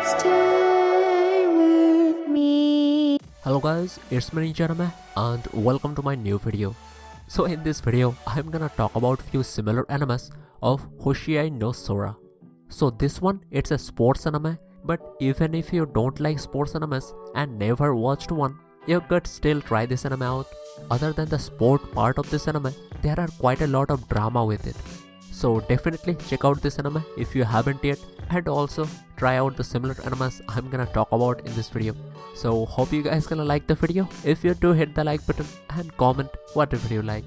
Stay with me. Hello guys, it's me Janame and welcome to my new video. So in this video, I'm gonna talk about few similar animes of Hoshiai no Sora. So this one, it's a sports anime, but even if you don't like sports animes and never watched one, you could still try this anime out. Other than the sport part of this anime, there are quite a lot of drama with it. So definitely check out this anime if you haven't yet, and also try out the similar animes I'm gonna talk about in this video. So hope you guys gonna like the video. If you do, hit the like button and comment whatever you like.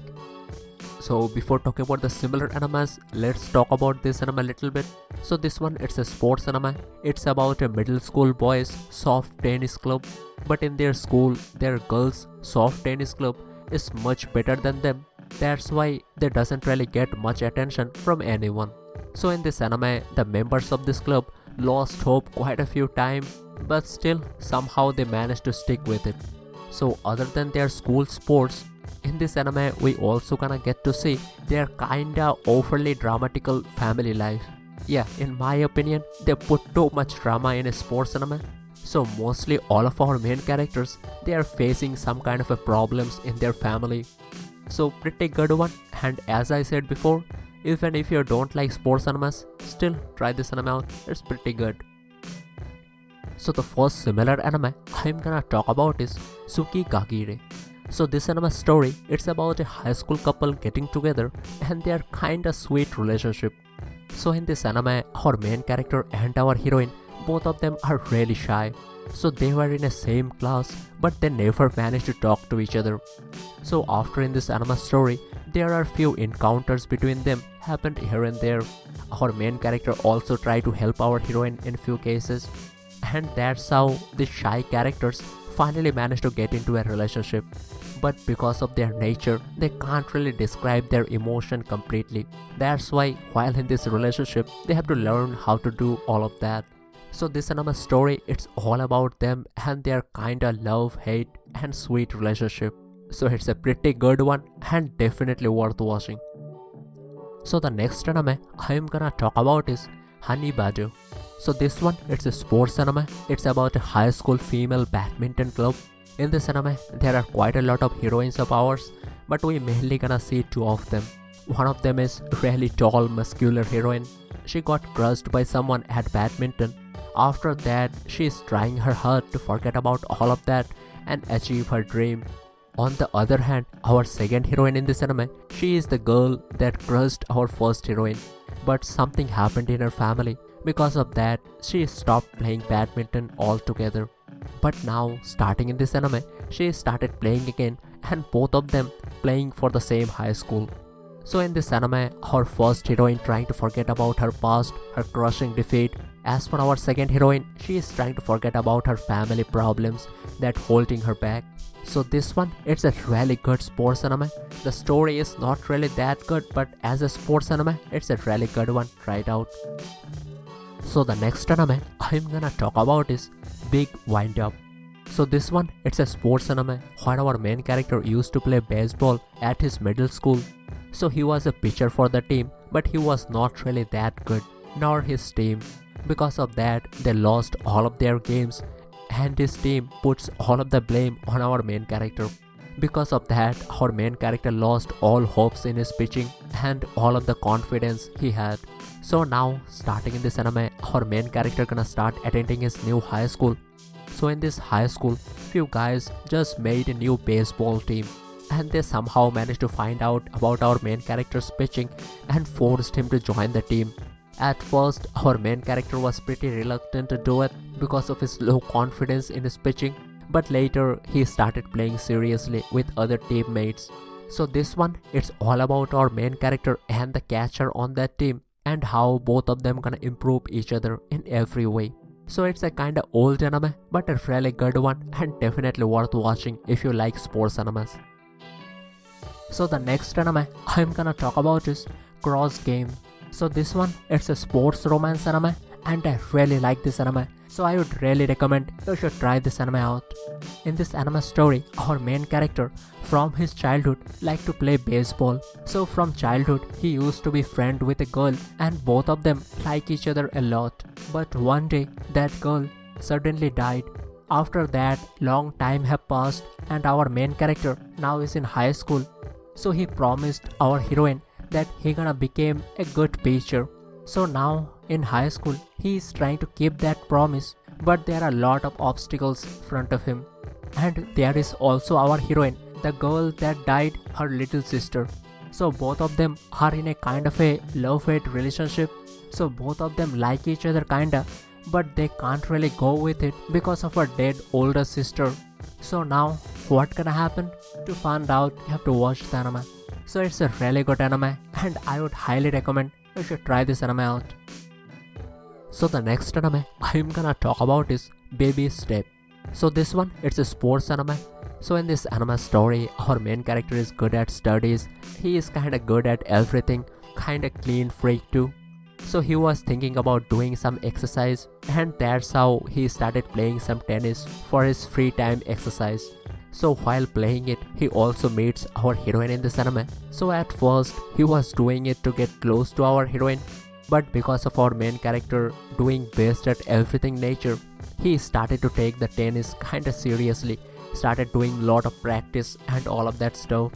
So before talking about the similar animes, let's talk about this anime a little bit. So this one, it's a sports anime. It's about a middle school boys soft tennis club, but in their school, their girls soft tennis club is much better than them. That's why they doesn't really get much attention from anyone. So in this anime, the members of this club lost hope quite a few times, but still somehow they managed to stick with it. So other than their school sports, in this anime we also gonna get to see their kinda overly dramatical family life. Yeah, in my opinion, they put too much drama in a sports anime. So mostly all of our main characters, they are facing some kind of a problems in their family. So pretty good one, and as I said before, even if you don't like sports animes, still try this anime out, it's pretty good. So the first similar anime I'm gonna talk about is Suki Gagiri. So this anime story, it's about a high school couple getting together and their kinda sweet relationship. So in this anime, our main character and our heroine, both of them are really shy. So they were in a same class, but they never managed to talk to each other. So after in this anime story, there are few encounters between them happened here and there. Our main character also tried to help our heroine in few cases, and that's how the shy characters finally managed to get into a relationship. But because of their nature, they can't really describe their emotion completely. That's why while in this relationship, they have to learn how to do all of that. So this anime story, it's all about them and their kinda love, hate and sweet relationship. So it's a pretty good one and definitely worth watching. So the next anime I'm gonna talk about is Honey Badger. So this one, it's a sports anime. It's about a high school female badminton club. In this anime, there are quite a lot of heroines of ours, but we mainly gonna see two of them. One of them is really tall, muscular heroine. She got crushed by someone at badminton. After that, she is trying her hard to forget about all of that and achieve her dream. On the other hand, our second heroine in this anime, she is the girl that crushed our first heroine. But something happened in her family. Because of that, she stopped playing badminton altogether. But now, starting in this anime, she started playing again, and both of them playing for the same high school. So in this anime, our first heroine trying to forget about her past, her crushing defeat. As for our second heroine, she is trying to forget about her family problems that holding her back. So this one, it's a really good sports anime. The story is not really that good, but as a sports anime, it's a really good one. Try it out. So the next anime I'm gonna talk about is Big Wind Up. So this one, it's a sports anime where our main character used to play baseball at his middle school. So he was a pitcher for the team, but he was not really that good, nor his team. Because of that, they lost all of their games, and his team puts all of the blame on our main character. Because of that, our main character lost all hopes in his pitching and all of the confidence he had. So now, starting in this anime, our main character gonna start attending his new high school. So in this high school, few guys just made a new baseball team, and they somehow managed to find out about our main character's pitching and forced him to join the team. At first, our main character was pretty reluctant to do it because of his low confidence in his pitching, but later he started playing seriously with other teammates. So this one, it's all about our main character and the catcher on that team and how both of them gonna improve each other in every way. So it's a kinda old anime, but a really good one and definitely worth watching if you like sports animes. So the next anime I'm gonna talk about is Cross Game. So this one, it's a sports romance anime, and I really like this anime So I would really recommend you should try this anime out. In this anime story, our main character from his childhood liked to play baseball. So from childhood, he used to be friend with a girl and both of them like each other a lot. But one day, that girl suddenly died. After that, long time have passed and our main character now is in high school. So he promised our heroine that he gonna become a good pitcher. So now in high school, he is trying to keep that promise, but there are a lot of obstacles in front of him. And there is also our heroine, the girl that died, her little sister. So both of them are in a kind of a love-hate relationship. So both of them like each other kinda, but they can't really go with it because of her dead older sister. So now what gonna happen? To find out, you have to watch the anime. So it's a really good anime and I would highly recommend you should try this anime out. So the next anime I'm gonna talk about is Baby Step. So this one, it's a sports anime. So in this anime story, our main character is good at studies. He is kinda good at everything, kinda clean freak too. So he was thinking about doing some exercise and that's how he started playing some tennis for his free time exercise. So while playing it, he also meets our heroine in this anime. So at first, he was doing it to get close to our heroine, but because of our main character doing best at everything nature, he started to take the tennis kinda seriously, started doing lot of practice and all of that stuff.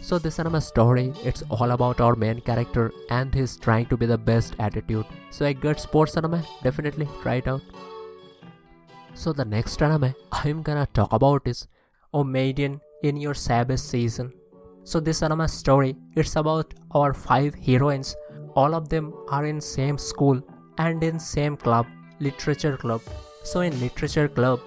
So this anime story, it's all about our main character and he's trying to be the best attitude. So a good sports anime, definitely try it out. So the next anime I'm gonna talk about is O Maiden in Your Sabbath Season. So this anime story, it's about our 5 heroines. All of them are in same school and in same club, literature club. So in literature club,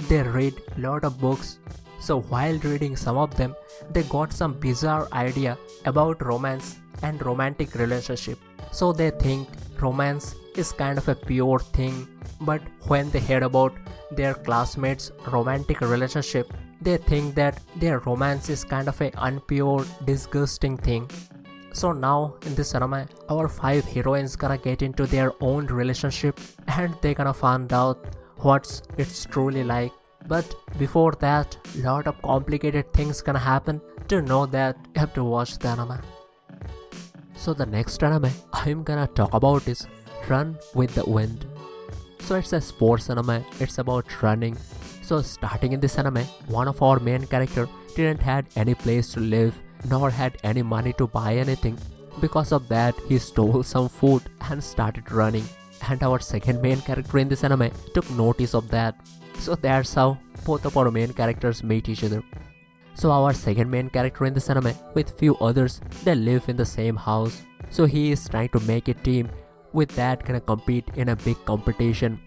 they read lot of books. So while reading some of them, they got some bizarre idea about romance and romantic relationship. So they think romance is kind of a pure thing, but when they heard about their classmates' romantic relationship, they think that their romance is kind of a unpure, disgusting thing. So now in this anime, our 5 heroines gonna get into their own relationship and they gonna find out what's it's truly like. But before that, lot of complicated things gonna happen. To know that, you have to watch the anime. So the next anime I'm gonna talk about is Run with the Wind. So it's a sports anime, it's about running. So starting in this anime, one of our main character didn't had any place to live, nor had any money to buy anything. Because of that, he stole some food and started running. And our second main character in this anime took notice of that. So that's how both of our main characters meet each other. So our second main character in this anime with few others, they live in the same house. So he is trying to make a team with that gonna compete in a big competition.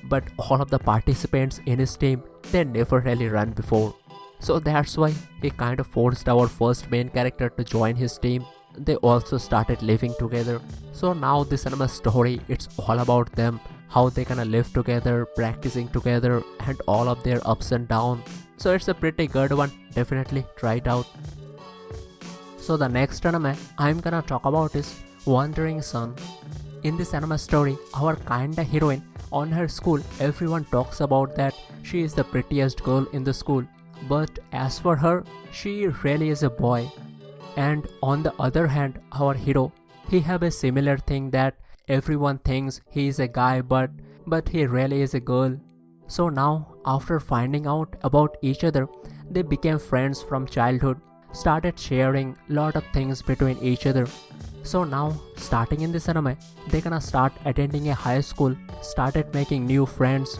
But all of the participants in his team, they never really run before. So that's why he kind of forced our first main character to join his team. They also started living together. So now this anime story, it's all about them, how they gonna live together, practicing together and all of their ups and downs. So it's a pretty good one, definitely try it out. So the next anime I'm gonna talk about is Wandering Sun. In this anime story, our kinda heroine, on her school, everyone talks about that she is the prettiest girl in the school. But as for her, she really is a boy. And on the other hand, our hero, he have a similar thing that everyone thinks he is a guy but he really is a girl. So now, after finding out about each other, they became friends from childhood, started sharing lot of things between each other. So now, starting in this anime, they gonna start attending a high school, started making new friends.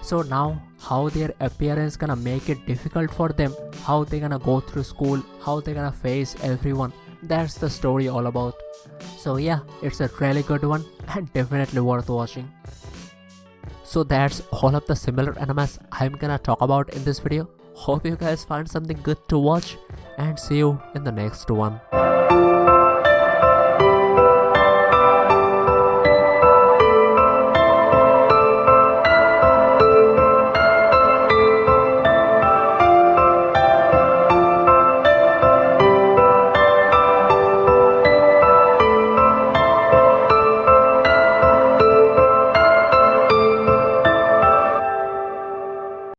So now, how their appearance gonna make it difficult for them, how they gonna go through school, how they gonna face everyone. That's the story all about. So yeah, it's a really good one and definitely worth watching. So that's all of the similar animes I'm gonna talk about in this video. Hope you guys find something good to watch and see you in the next one.